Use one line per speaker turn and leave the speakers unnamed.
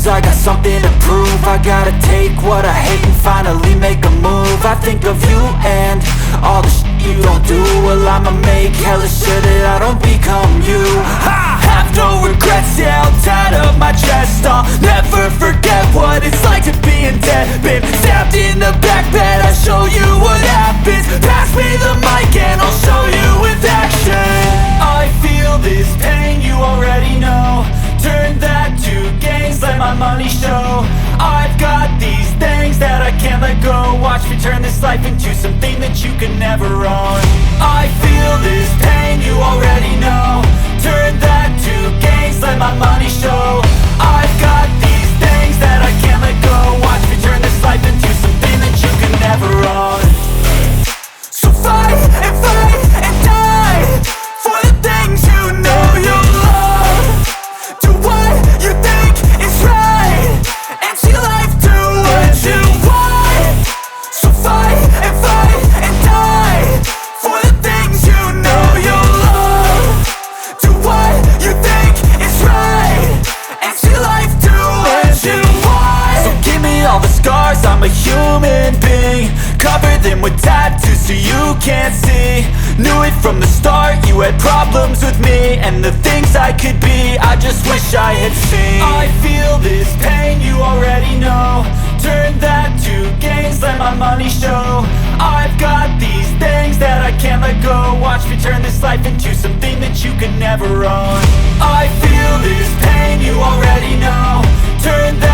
lose, I got something to prove. I gotta take what I hate and finally make a move. I think of you and all the shit you don't do. Well, I'ma make hella sure that I don't become you. I have no regrets, yeah, I'll tie up my chest. I'll never forget what it's like to be in debt. Been stabbed in the back bed, I'll show you what happens. Pass me the mic and I'll show you with action. I feel this pain, you already know. Turn that to gains, let my money show. I've got these things that I can't let go. Watch me turn this life into something that you can never own. I feel this pain, you already know. Turn that to gains, let my money show. I've got these things that I can't let go. Watch me turn this life into something that you can never own. So fight and die for the things you know you love. Do what you think is right and see life do what you want. So fight and die for the things you know you love. Do what you think is right and see life do what you want. So give me all the scars, I'm a human being. Cover them with tattoos so you can't see. Knew it from the start, you had problems with me and the things I could be, I just wish I had seen. I feel this pain, you already know. Turn that to gains, let my money show. I've got these things that I can't let go. Watch me turn this life into something that you can never own. I feel this pain, you already know. Turn that